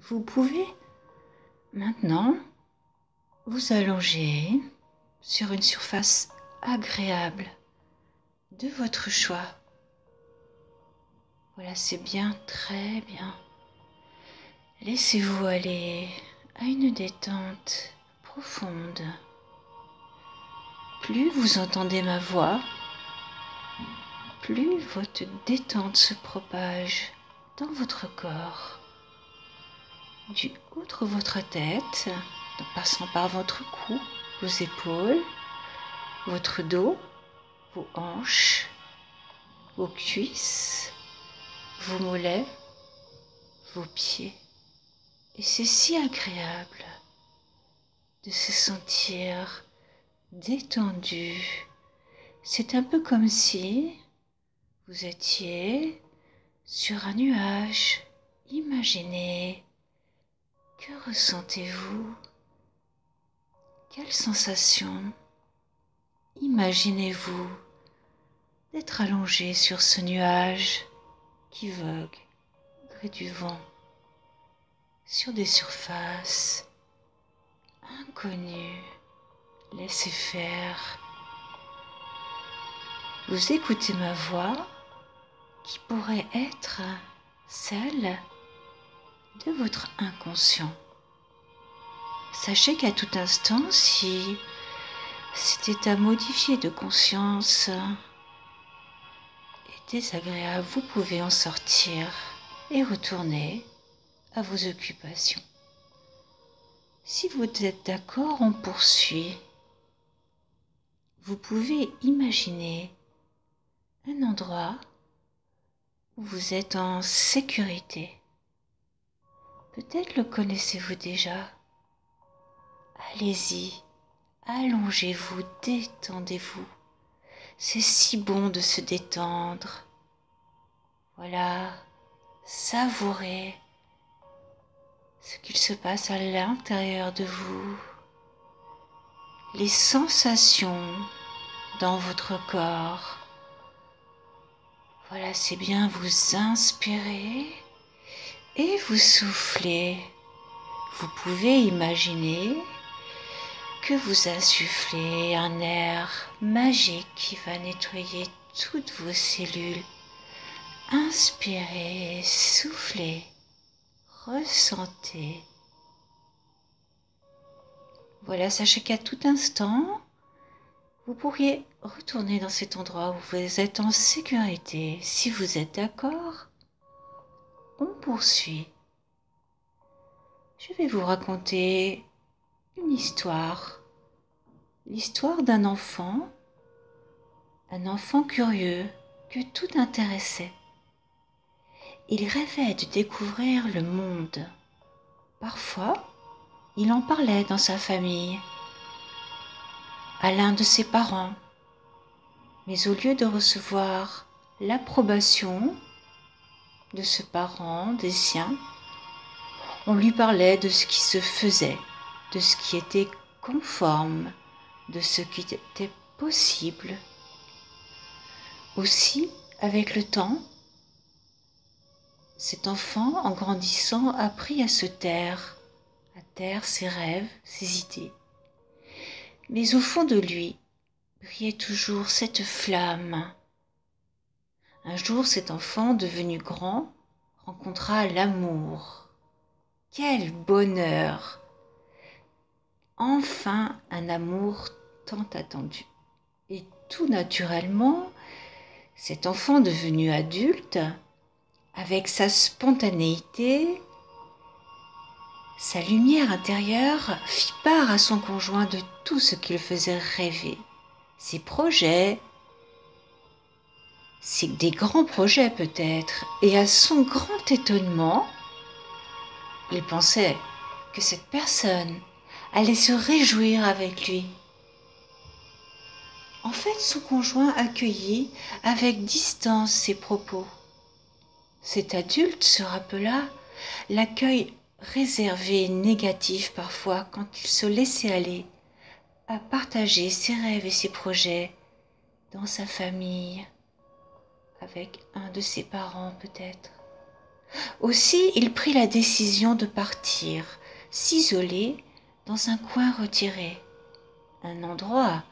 Vous pouvez maintenant vous allonger sur une surface agréable de votre choix. Voilà, c'est bien, très bien. Laissez-vous aller à une détente profonde. Plus vous entendez ma voix, plus votre détente se propage dans votre corps, du haut de votre tête, en passant par votre cou, vos épaules, votre dos, vos hanches, vos cuisses, vos mollets, vos pieds. Et c'est si agréable de se sentir détendu. C'est un peu comme si vous étiez sur un nuage. Imaginez, que ressentez-vous? Quelle sensation? Imaginez-vous d'être allongé sur ce nuage qui vogue gré du vent sur des surfaces inconnues. Laissez faire. Vous écoutez ma voix qui pourrait être celle de votre inconscient. Sachez qu'à tout instant, si cet état modifié de conscience est désagréable, vous pouvez en sortir et retourner à vos occupations. Si vous êtes d'accord, on poursuit. Vous pouvez imaginer un endroit où vous êtes en sécurité. Peut-être le connaissez-vous déjà. Allez-y, allongez-vous, détendez-vous. C'est si bon de se détendre. Voilà, savourez ce qu'il se passe à l'intérieur de vous. Les sensations dans votre corps. Voilà, c'est bien, vous inspirez et vous soufflez. Vous pouvez imaginer que vous insufflez un air magique qui va nettoyer toutes vos cellules. Inspirez, soufflez, ressentez. Voilà, sachez qu'à tout instant, vous pourriez retourner dans cet endroit où vous êtes en sécurité. Si vous êtes d'accord, on poursuit. Je vais vous raconter une histoire. L'histoire d'un enfant, un enfant curieux que tout intéressait. Il rêvait de découvrir le monde. Parfois, il en parlait dans sa famille, à l'un de ses parents. Mais au lieu de recevoir l'approbation de ce parent, des siens, on lui parlait de ce qui se faisait, de ce qui était conforme, de ce qui était possible. Aussi, avec le temps, cet enfant, en grandissant, a appris à se taire, ses rêves, ses idées. Mais au fond de lui, brillait toujours cette flamme. Un jour, cet enfant, devenu grand, rencontra l'amour. Quel bonheur! Enfin, un amour tant attendu. Et tout naturellement, cet enfant devenu adulte, avec sa spontanéité, sa lumière intérieure, fit part à son conjoint de tout ce qui le faisait rêver. Ses projets, des grands projets peut-être, et à son grand étonnement, il pensait que cette personne allait se réjouir avec lui. En fait, son conjoint accueillit avec distance ses propos. Cet adulte se rappela l'accueil réservé et négatif parfois quand il se laissait aller à partager ses rêves et ses projets dans sa famille, avec un de ses parents peut-être. Aussi, il prit la décision de partir, s'isoler dans un coin retiré, un endroit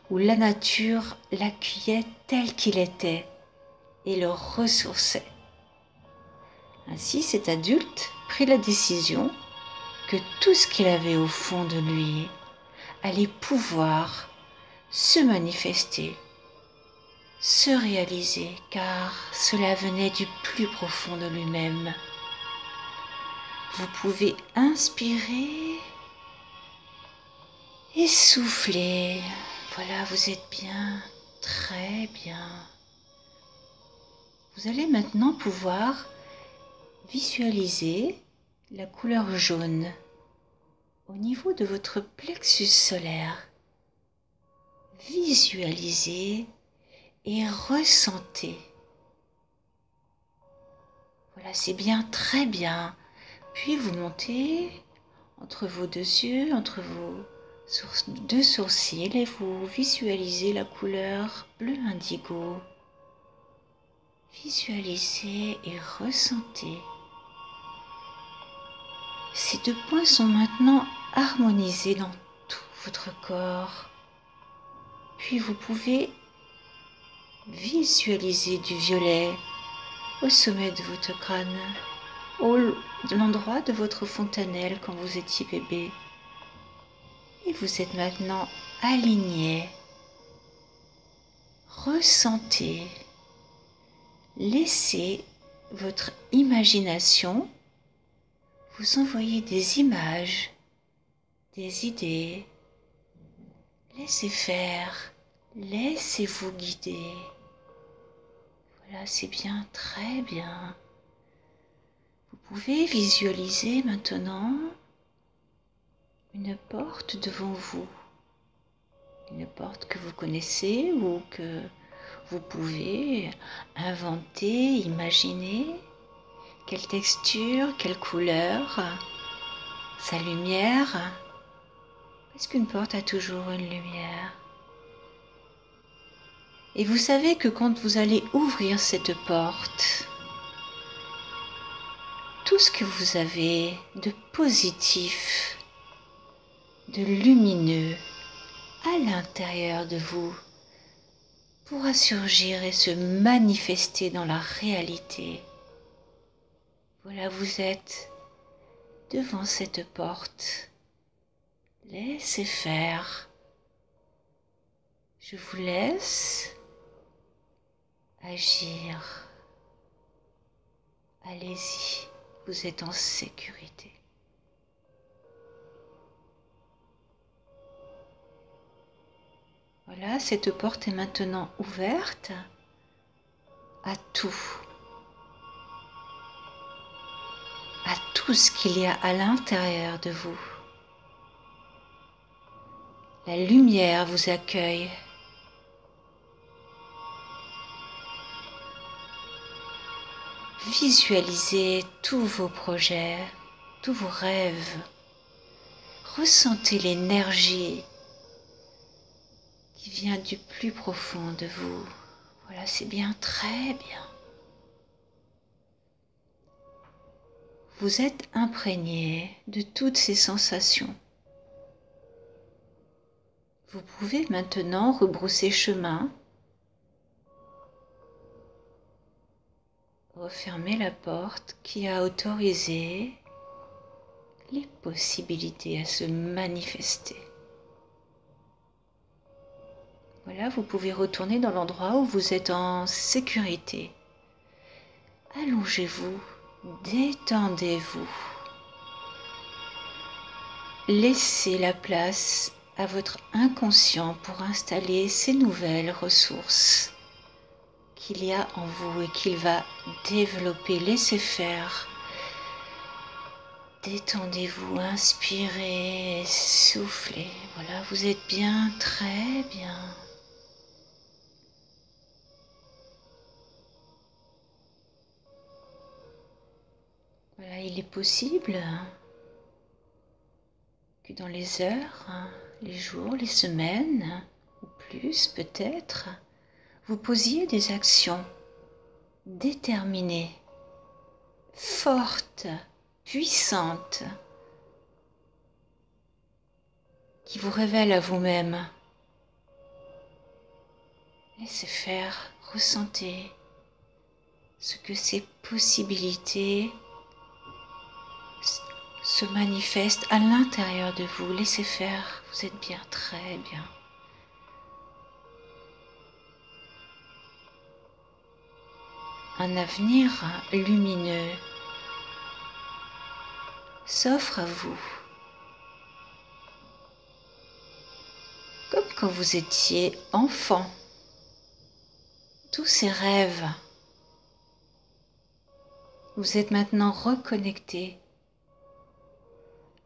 où la nature l'accueillait tel qu'il était et le ressourçait. Ainsi, cet adulte prit la décision que tout ce qu'il avait au fond de lui allait pouvoir se manifester, se réaliser, car cela venait du plus profond de lui-même. Vous pouvez inspirer et souffler. Voilà, vous êtes bien, très bien. Vous allez maintenant pouvoir visualiser la couleur jaune au niveau de votre plexus solaire. Visualisez et ressentez. Voilà, c'est bien, très bien. Puis vous montez entre vos deux yeux, entre vos deux sourcils et vous visualisez la couleur bleu indigo. Visualisez et ressentez. Ces deux points sont maintenant harmonisés dans tout votre corps. Puis vous pouvez visualiser du violet au sommet de votre crâne, de l'endroit de votre fontanelle quand vous étiez bébé. Et vous êtes maintenant aligné. Ressentez. Laissez votre imagination vous envoyer des images, des idées. Laissez faire. Laissez-vous guider. Voilà, c'est bien, très bien. Vous pouvez visualiser maintenant une porte devant vous. Une porte que vous connaissez ou que vous pouvez inventer, imaginer. Quelle texture, quelle couleur, sa lumière. Parce qu'une porte a toujours une lumière. Et vous savez que quand vous allez ouvrir cette porte, tout ce que vous avez de positif, de lumineux à l'intérieur de vous pourra surgir et se manifester dans la réalité. Voilà, vous êtes devant cette porte. Laissez faire. Je vous laisse agir. Allez-y, vous êtes en sécurité. Voilà, cette porte est maintenant ouverte à tout ce qu'il y a à l'intérieur de vous. La lumière vous accueille. Visualisez tous vos projets, tous vos rêves. Ressentez l'énergie qui vient du plus profond de vous. Voilà, c'est bien, très bien. Vous êtes imprégné de toutes ces sensations. Vous pouvez maintenant rebrousser chemin, refermer la porte qui a autorisé les possibilités à se manifester. Voilà, vous pouvez retourner dans l'endroit où vous êtes en sécurité. Allongez-vous, détendez-vous. Laissez la place à votre inconscient pour installer ces nouvelles ressources qu'il y a en vous et qu'il va développer. Laissez faire. Détendez-vous, inspirez, soufflez. Voilà, vous êtes bien, très bien. Voilà, il est possible que dans les heures, les jours, les semaines, ou plus peut-être, vous posiez des actions déterminées forte, puissante, qui vous révèle à vous-même. Laissez faire, ressentez ce que ces possibilités se manifestent à l'intérieur de vous. Laissez faire, vous êtes bien, très bien. Un avenir lumineux s'offre à vous, comme quand vous étiez enfant. Tous ces rêves, vous êtes maintenant reconnecté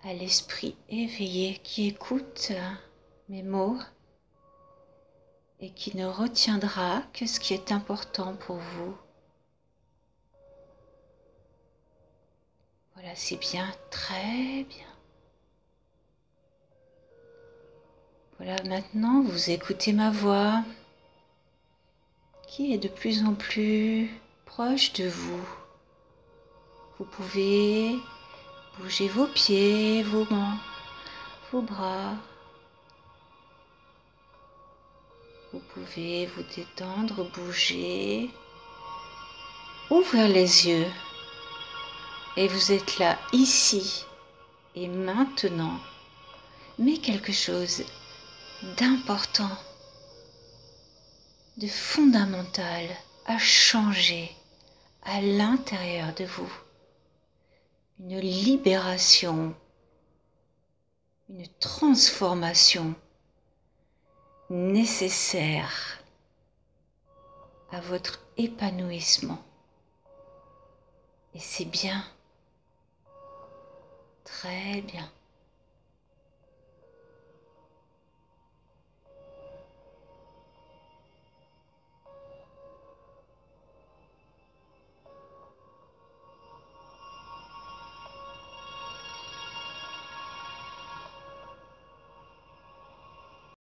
à l'esprit éveillé qui écoute mes mots et qui ne retiendra que ce qui est important pour vous. Voilà, c'est bien, très bien. Voilà, maintenant vous écoutez ma voix qui est de plus en plus proche de vous. Vous pouvez bouger vos pieds, vos mains, vos bras. Vous pouvez vous détendre, bouger, ouvrir les yeux. Et vous êtes là, ici et maintenant. Mais quelque chose d'important, de fondamental a changé à l'intérieur de vous. Une libération, une transformation nécessaire à votre épanouissement. Et c'est bien, très bien.